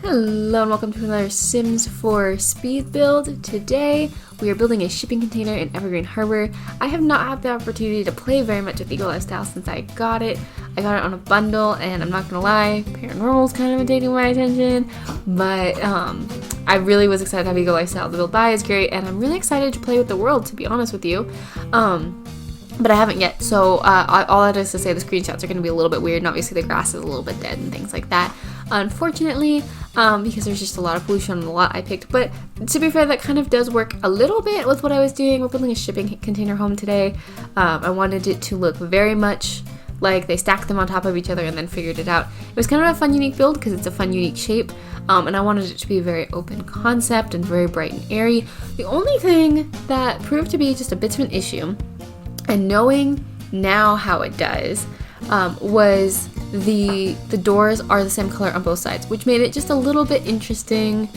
Hello and welcome to another Sims 4 speed build. Today we are building a shipping container in Evergreen Harbor. I have not had the opportunity to play very much with Eco Lifestyle since I got it. I got it on a bundle and I'm not gonna lie, paranormal's kind of taking my attention, but I really was excited to have Eco Lifestyle. The build buy is great and I'm really excited to play with the world, to be honest with you. But I haven't yet, so all that is to say the screenshots are going to be a little bit weird, and obviously the grass is a little bit dead and things like that, unfortunately, because there's just a lot of pollution on the lot I picked. But to be fair, that kind of does work a little bit with what I was doing. We're building a shipping container home today. I wanted it to look very much like they stacked them on top of each other and then figured it out. It was kind of a fun, unique build because it's a fun, unique shape, and I wanted it to be a very open concept and very bright and airy. The only thing that proved to be just a bit of an issue, and knowing now how it does, was the doors are the same color on both sides, which made it just a little bit interesting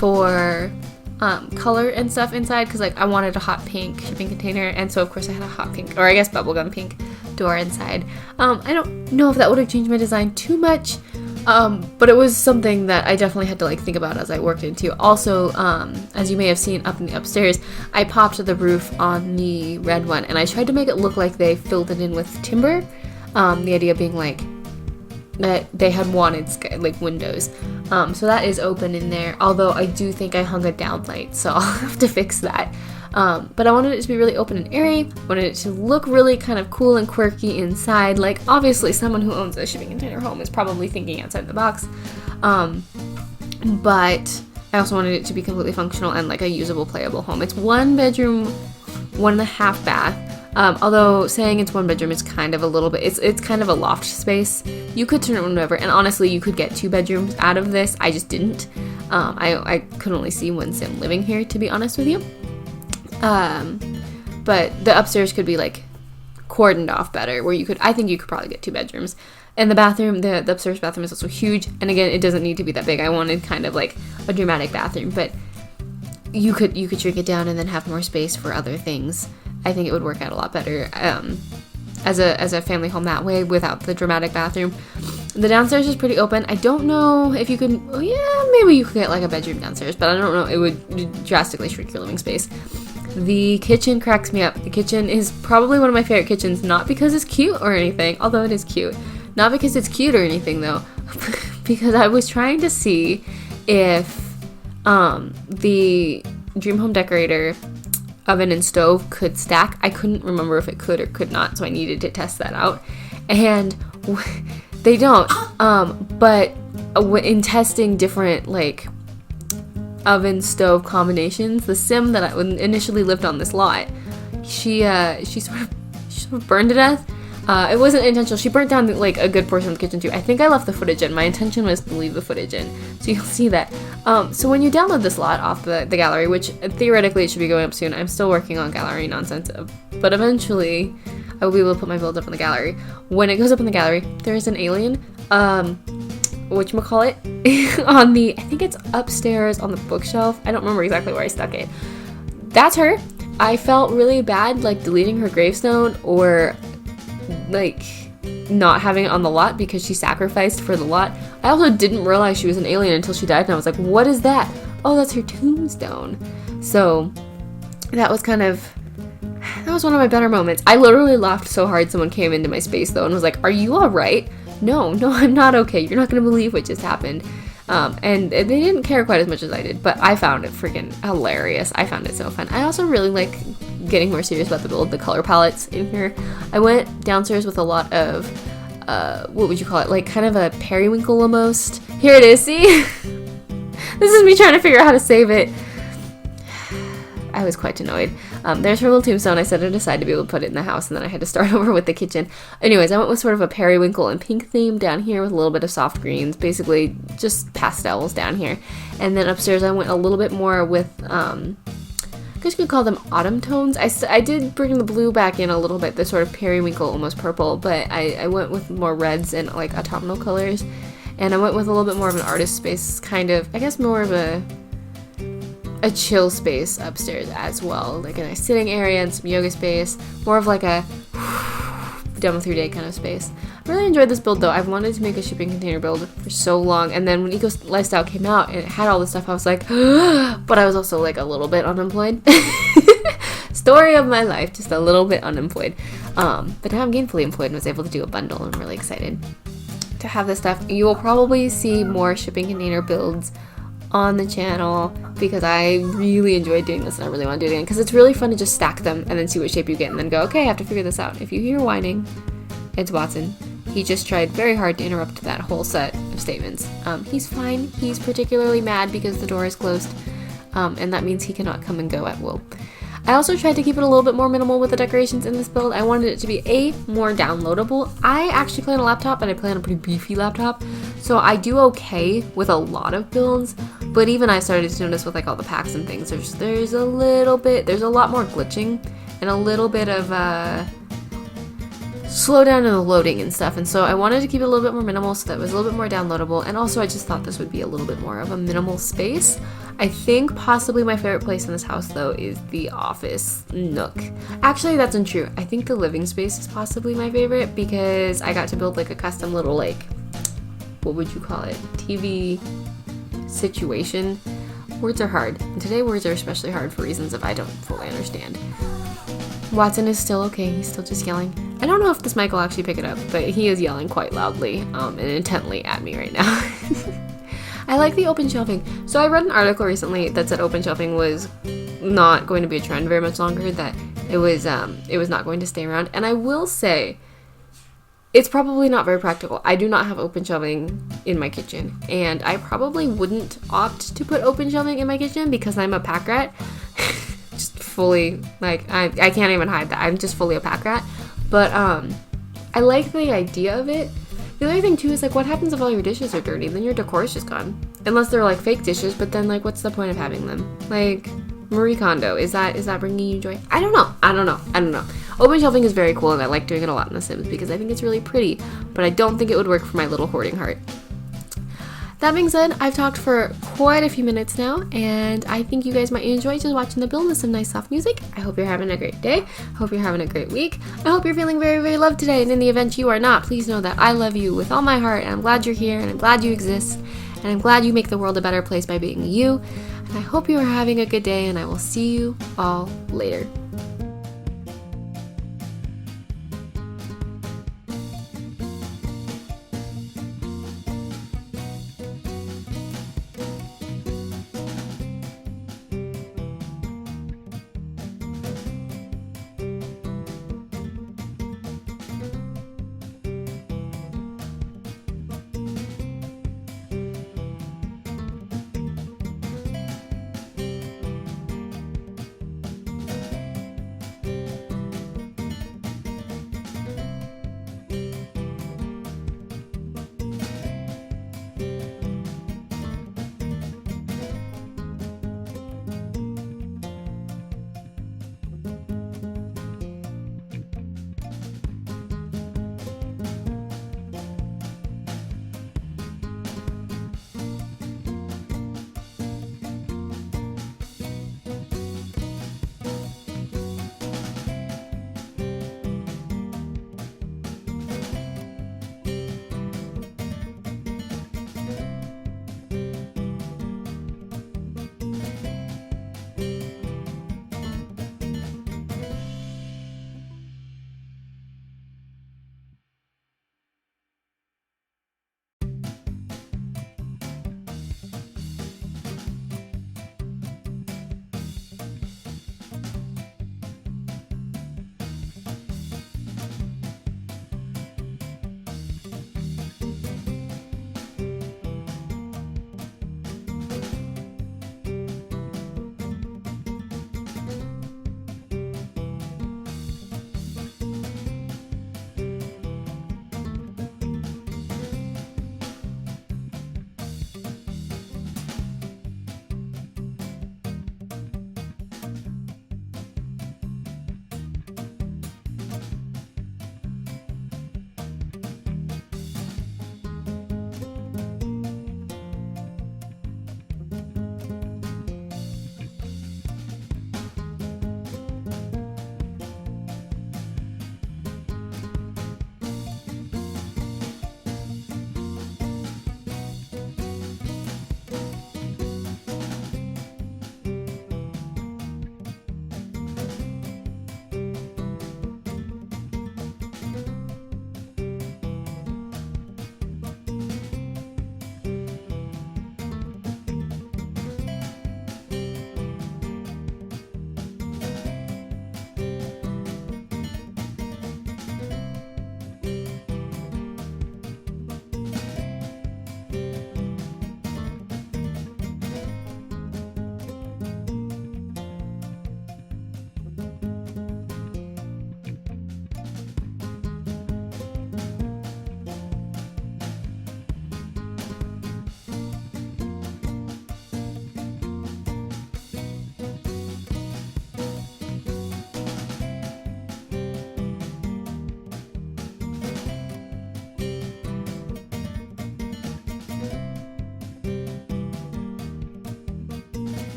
for color and stuff inside, because like I wanted a hot pink shipping container, and so of course I had a hot pink, or I guess bubblegum pink door inside. I don't know if that would have changed my design too much, but it was something that I definitely had to like think about as I worked into. Also, as you may have seen up in the upstairs, I popped the roof on the red one and I tried to make it look like they filled it in with timber. The idea being like that they had wanted like windows. So that is open in there, although I do think I hung a downlight, so I'll have to fix that. But I wanted it to be really open and airy. I wanted it to look really kind of cool and quirky inside. Like, obviously, someone who owns a shipping container home is probably thinking outside the box. But I also wanted it to be completely functional and like a usable, playable home. It's 1 bedroom, 1.5 bath. Although saying it's 1 bedroom is kind of a little bit, it's kind of a loft space. You could turn it over, and honestly, you could get 2 bedrooms out of this. I just didn't. I could only see one sim living here, to be honest with you. But the upstairs could be like cordoned off better, where I think you could probably get 2 bedrooms. And the bathroom, the upstairs bathroom is also huge. And again, it doesn't need to be that big. I wanted kind of like a dramatic bathroom, but you could shrink it down and then have more space for other things. I think it would work out a lot better, as a family home that way without the dramatic bathroom. The downstairs is pretty open. I don't know if you could, oh yeah, maybe you could get like a bedroom downstairs, but I don't know, it would drastically shrink your living space. The kitchen cracks me up. The kitchen is probably one of my favorite kitchens, not because it's cute or anything, although it is cute. Not because it's cute or anything though, because I was trying to see if the Dream Home Decorator oven and stove could stack. I couldn't remember if it could or could not, so I needed to test that out. And they don't. But in testing different like oven stove combinations, the sim that I initially lived on this lot, she sort of burned to death. It wasn't intentional. She burnt down like a good portion of the kitchen too. I think I left the footage in. My intention was to leave the footage in, so you'll see that. So when you download this lot off the gallery, which theoretically it should be going up soon, I'm still working on gallery nonsense, but eventually I will be able to put my build up in the gallery. When it goes up in the gallery, there is an alien, whatchamacallit, on the, I think it's upstairs on the bookshelf. I don't remember exactly where I stuck it. That's her. I felt really bad like deleting her gravestone or like not having it on the lot because she sacrificed for the lot. I also didn't realize she was an alien until she died, and I was like, what is that? Oh, that's her tombstone. So that was one of my better moments. I literally laughed so hard someone came into my space though and was like, are you all right? No, I'm not okay. You're not gonna believe what just happened. And they didn't care quite as much as I did, but I found it freaking hilarious. I found it so fun. I also really like getting more serious about the build, the color palettes in here. I went downstairs with a lot of, what would you call it? Like kind of a periwinkle almost. Here it is, see? This is me trying to figure out how to save it. I was quite annoyed. There's her little tombstone. I set it aside to be able to put it in the house, and then I had to start over with the kitchen. Anyways, I went with sort of a periwinkle and pink theme down here with a little bit of soft greens, basically just pastels down here. And then upstairs I went a little bit more with, I guess you could call them autumn tones. I did bring the blue back in a little bit, the sort of periwinkle, almost purple, but I went with more reds and like autumnal colors. And I went with a little bit more of an artist space, kind of, I guess more of a chill space upstairs as well, like a nice sitting area and some yoga space, more of like a done with your day kind of space. Really enjoyed this build though. I've wanted to make a shipping container build for so long, and then when Eco Lifestyle came out and it had all this stuff, I was like, but I was also like a little bit unemployed. Story of my life, just a little bit unemployed. But now I'm gainfully employed and was able to do a bundle. I'm really excited to have this stuff. You will probably see more shipping container builds on the channel because I really enjoyed doing this and I really want to do it again because it's really fun to just stack them and then see what shape you get and then go, okay, I have to figure this out. If you hear whining, it's Watson. He just tried very hard to interrupt that whole set of statements. He's fine. He's particularly mad because the door is closed, and that means he cannot come and go at will. I also tried to keep it a little bit more minimal with the decorations in this build. I wanted it to be more downloadable. I actually play on a laptop, and I play on a pretty beefy laptop, so I do okay with a lot of builds, but even I started to notice with like all the packs and things, there's a lot more glitching, and a little bit of slow down in the loading and stuff, and so I wanted to keep it a little bit more minimal so that it was a little bit more downloadable, and also I just thought this would be a little bit more of a minimal space. I think possibly my favorite place in this house though is the office nook. Actually, that's untrue. I think the living space is possibly my favorite because I got to build like a custom little like, what would you call it? TV situation. Words are hard, and today words are especially hard for reasons that I don't fully understand. Watson is still okay, he's still just yelling. I don't know if this mic will actually pick it up, but he is yelling quite loudly and intently at me right now. I like the open shelving. So I read an article recently that said open shelving was not going to be a trend very much longer, that it was not going to stay around. And I will say, it's probably not very practical. I do not have open shelving in my kitchen, and I probably wouldn't opt to put open shelving in my kitchen because I'm a pack rat. Just fully, like, I can't even hide that. I'm just fully a pack rat. But I like the idea of it. The other thing too is like, what happens if all your dishes are dirty? Then your decor is just gone. Unless they're like fake dishes, but then like, what's the point of having them? Like, Marie Kondo, is that bringing you joy? I don't know. Open shelving is very cool, and I like doing it a lot in The Sims because I think it's really pretty, but I don't think it would work for my little hoarding heart. That being said, I've talked for quite a few minutes now, and I think you guys might enjoy just watching the build with some nice soft music. I hope you're having a great day. I hope you're having a great week. I hope you're feeling very, very loved today, and in the event you are not, please know that I love you with all my heart, and I'm glad you're here, and I'm glad you exist, and I'm glad you make the world a better place by being you, and I hope you are having a good day, and I will see you all later.